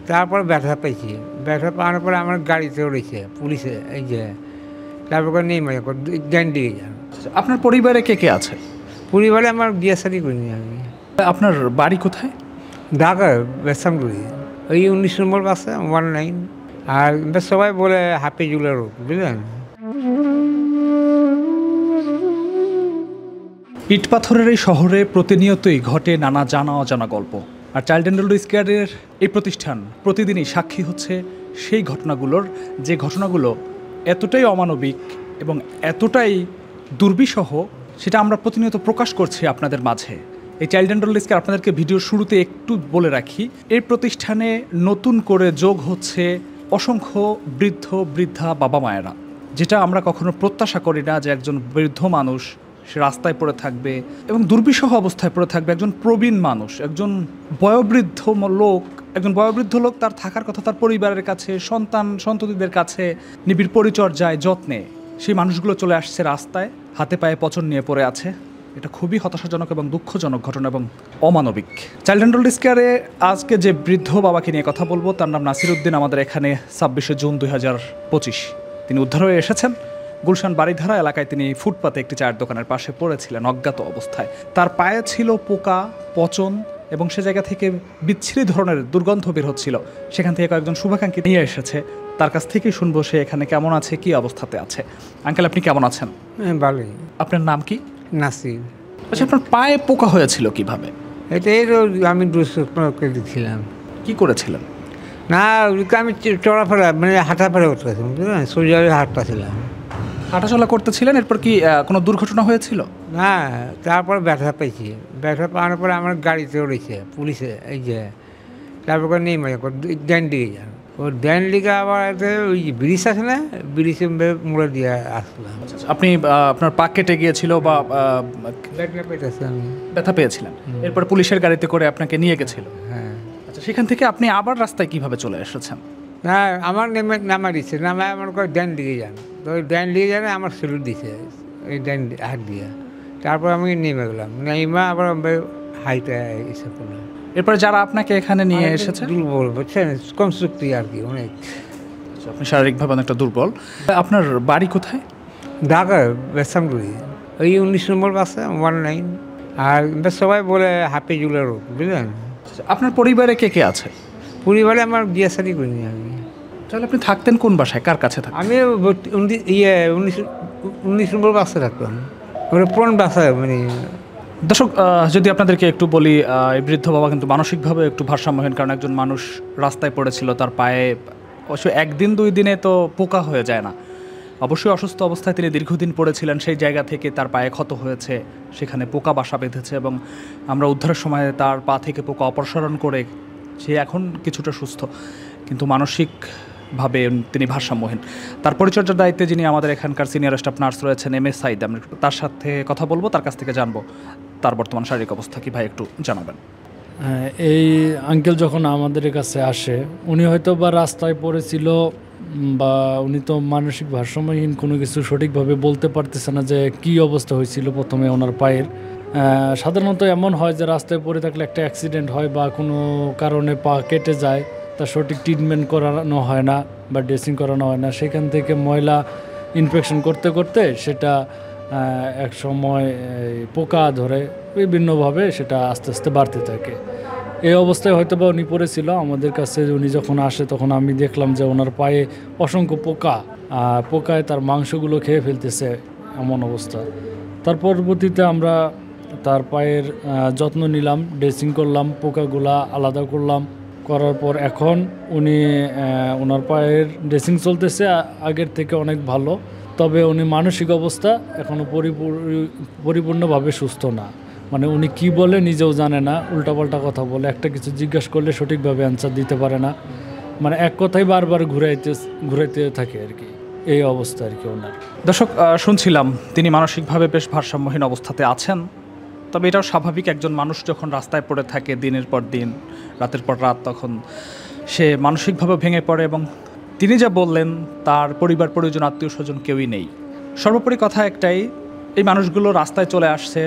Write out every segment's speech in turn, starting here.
তারপর ব্যথা পেয়েছি। ব্যথা পাওয়ার পরে আমার গাড়িতে উঠেছে পুলিশে, এই যে তারপর করে নেই মজা করে জ্ঞান দিয়ে যান। আপনার পরিবারে কে কে আছে? পরিবারে আমার বিয়ে শাদী করিনি আমি। আপনার বাড়ি কোথায়? ঢাকা বেসামগুড়ি, ওই 19 নম্বর বাসে 19। আর সবাই বলে হাফিজুলের রোড, বুঝলেন। ইট পাথরের এই শহরে প্রতিনিয়তই ঘটে নানা জানা অজানা গল্প, আর চাইল্ড অ্যান্ড এডাল্ট কেয়ারের এই প্রতিষ্ঠান প্রতিদিনই সাক্ষী হচ্ছে সেই ঘটনাগুলোর, যে ঘটনাগুলো এতটাই অমানবিক এবং এতটাই দুর্বিষহ, সেটা আমরা প্রতিনিয়ত প্রকাশ করছি আপনাদের মাঝে। এই চাইল্ড অ্যান্ড এডাল্ট কেয়ার, আপনাদেরকে ভিডিওর শুরুতে একটু বলে রাখি, এই প্রতিষ্ঠানে নতুন করে যোগ হচ্ছে অসংখ্য বৃদ্ধ বৃদ্ধা বাবা মায়েরা, যেটা আমরা কখনো প্রত্যাশা করি না যে একজন বৃদ্ধ মানুষ সে রাস্তায় পড়ে থাকবে এবং দুর্বিষহ অবস্থায় পড়ে থাকবে। একজন প্রবীণ মানুষ, একজন বয়োবৃদ্ধ লোক তার থাকার কথা তার পরিবারের কাছে, সন্ততিদের কাছে নিবিড় পরিচর্যায় যত্নে, সেই মানুষগুলো চলে আসছে রাস্তায়, হাতে পায়ে পচন নিয়ে পড়ে আছে। এটা খুবই হতাশাজনক এবং দুঃখজনক ঘটনা এবং অমানবিক। চাইল্ড অ্যান্ড এডাল্ট কেয়ারে আজকে যে বৃদ্ধ বাবাকে নিয়ে কথা বলবো, তার নাম নাসির উদ্দিন। আমাদের এখানে 26শে জুন 2025 তিনি উদ্ধার হয়ে এসেছেন। গুলশান বাড়িধারা এলাকায় তিনি ফুটপাতে একটি চায়ের দোকানের পাশে পড়েছিলেন অজ্ঞাত অবস্থায়। তার পায়ে ছিল পোকা, পচন এবং সে জায়গা থেকে বিচ্ছিরি ধরনের দুর্গন্ধ বের হচ্ছিল। সেখান থেকে কয়েকজন শুভাকাঙ্ক্ষী নিয়ে এসেছে, তার কাছ থেকেই শুনবো সে এখানে কেমন আছে, কি অবস্থাতে আছে। আঙ্কেল, আপনি কেমন আছেন? ভালোই। আপনার নাম কি? নাসির। আচ্ছা, আপনার পায়ে পোকা হয়েছিল কিভাবে? এটাই আমি দুষ্প্রয়োগ দিচ্ছিলাম। কি করেছিলেন? না, আমি চলাফেরা মানে হাঁটাফেরা করতেছিলাম, বুঝলেন, সোজা হাঁটতেছিলাম। হাঁটাচলা করতেছিলেন, এরপর কি কোনো দুর্ঘটনা হয়েছিল? না, তারপর ব্যথা পেয়েছি। ব্যথা পাওয়ার পরে আমার গাড়িতে উঠেছে পুলিশে, এই যে তারপর করে নেই মজা করে ড্যান দিকে যান। ওর ড্যান দিকে আবার ওই ব্রিজ আছে না, ব্রিজে মুড়ে দিয়ে আসলাম। আপনি আপনার পা কেটে গিয়েছিল বা ব্যথা পেয়েছি আমি। ব্যথা পেয়েছিলেন, এরপর পুলিশের গাড়িতে করে আপনাকে নিয়ে গেছিল। হ্যাঁ। আচ্ছা, সেখান থেকে আপনি আবার রাস্তায় কিভাবে চলে এসেছেন? না, আমার নামা দিচ্ছে, নামায় আমার করে ড্যান দিকে যান। তো ওই ড্যান দিকে যান আমার সেলুট দিছে ওই ড্যান হাত দিয়ে। তারপর আমি নেমে গেলাম, নেমে আবার হাইটে এসে পড়লাম। এরপরে যারা আপনাকে এখানে নিয়ে এসেছে দুর্বল, বুঝছেন, কম শক্তি আর কি অনেক। আপনি শারীরিকভাবে অনেকটা দুর্বল। আপনার বাড়ি কোথায়? ঢাকা বেসামগুড়ি, ওই 19 নম্বর বাসে 19। আর সবাই বলে হাফিজুলের রোড, বুঝলেন। আপনার পরিবারে কে কে আছে? পরিবারে আমার বিয়ে শাদী করিনি আমি। তাহলে আপনি থাকতেন কোন বাসায়, কার কাছে থাকতেন? আমি 19 নম্বর বাসে থাকতাম, ওটা পুরন বাসায় মানে। দর্শক, যদি আপনাদেরকে একটু বলি, এই বৃদ্ধ বাবা কিন্তু মানসিকভাবে একটু ভারসাম্যহীন, কারণ একজন মানুষ রাস্তায় পড়েছিল, তার পায়ে অবশ্য একদিন 2 দিনে তো পোকা হয়ে যায় না, অবশ্যই অসুস্থ অবস্থায় তিনি দীর্ঘদিন পড়েছিলেন। সেই জায়গা থেকে তার পায়ে ক্ষত হয়েছে, সেখানে পোকা বাসা বেঁধেছে এবং আমরা উদ্ধারের সময় তার পা থেকে পোকা অপসারণ করে সে এখন কিছুটা সুস্থ, কিন্তু মানসিকভাবে তিনি ভারসাম্যহীন। তার পরিচর্যার দায়িত্বে যিনি আমাদের এখানকার সিনিয়র স্টাফ নার্স রয়েছেন, MS সাইদ, আমরা তার সাথে কথা বলবো, তার কাছ থেকে জানবো তার বর্তমান শারীরিক অবস্থা কি। ভাই, একটু জানাবেন। এই আঙ্কেল যখন আমাদের কাছে আসে, উনি হয়তো বা রাস্তায় পড়েছিল, বা উনি তো মানসিক ভারসাম্যহীন, কোনো কিছু সঠিকভাবে বলতে পারতেছে না যে কি অবস্থা হয়েছিল প্রথমে ওনার পায়ের। সাধারণত এমন হয় যে রাস্তায় পড়ে থাকলে একটা অ্যাক্সিডেন্ট হয় বা কোনো কারণে পা কেটে যায়, তার সঠিক ট্রিটমেন্ট করানো হয় না বা ড্রেসিং করানো হয় না, সেখান থেকে ময়লা ইনফেকশন করতে করতে সেটা এক সময় পোকা ধরে, বিভিন্নভাবে সেটা আস্তে আস্তে বাড়তে থাকে। এই অবস্থায় হয়তো বা উনি পড়েছিল আমাদের কাছে। উনি যখন আসে তখন আমি দেখলাম যে ওনার পায়ে অসংখ্য পোকায় তার মাংসগুলো খেয়ে ফেলতেছে, এমন অবস্থা। তার পরবর্তীতে আমরা তার পায়ের যত্ন নিলাম, ড্রেসিং করলাম, পোকাগুলা আলাদা করলাম, করার পর এখন ওনার পায়ের ড্রেসিং চলতেছে, আগের থেকে অনেক ভালো। তবে উনি মানসিক অবস্থা এখনও পরিপূর্ণভাবে সুস্থ না, মানে উনি কি বলে নিজেও জানে না, উল্টাপাল্টা কথা বলে, একটা কিছু জিজ্ঞাসা করলে সঠিকভাবে অ্যান্সার দিতে পারে না, মানে এক কথাই বারবার ঘুরাইতে থাকে আর কি, এই অবস্থা আর কি ওনার। দর্শক, শুনছিলাম তিনি মানসিকভাবে বেশ ভারসাম্যহীন অবস্থাতে আছেন। তবে এটাও স্বাভাবিক, একজন মানুষ যখন রাস্তায় পড়ে থাকে দিনের পর দিন, রাতের পর রাত, তখন সে মানসিকভাবে ভেঙে পড়ে। এবং তিনি যা বললেন, তার পরিবার পরিজন আত্মীয় স্বজন কেউই নেই। সর্বোপরি কথা একটাই, এই মানুষগুলো রাস্তায় চলে আসছে,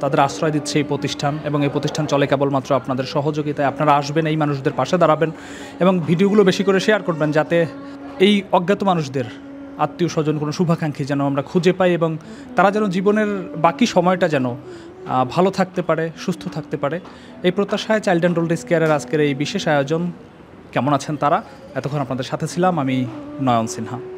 তাদের আশ্রয় দিচ্ছে এই প্রতিষ্ঠান, এবং এই প্রতিষ্ঠান চলে কেবলমাত্র আপনাদের সহযোগিতায়। আপনারা আসবেন, এই মানুষদের পাশে দাঁড়াবেন এবং ভিডিওগুলো বেশি করে শেয়ার করবেন, যাতে এই অজ্ঞাত মানুষদের আত্মীয় স্বজন, কোনো শুভাকাঙ্ক্ষী যেন আমরা খুঁজে পাই এবং তারা যেন জীবনের বাকি সময়টা যেন ভালো থাকতে পারে, সুস্থ থাকতে পারে। এই প্রত্যাশায় চাইল্ড অ্যান্ড ওল্ড এজ কেয়ারের আজকের এই বিশেষ আয়োজন। কেমন আছেন তারা? এতক্ষণ আপনাদের সাথে ছিলাম আমি, নয়ন সিনহা।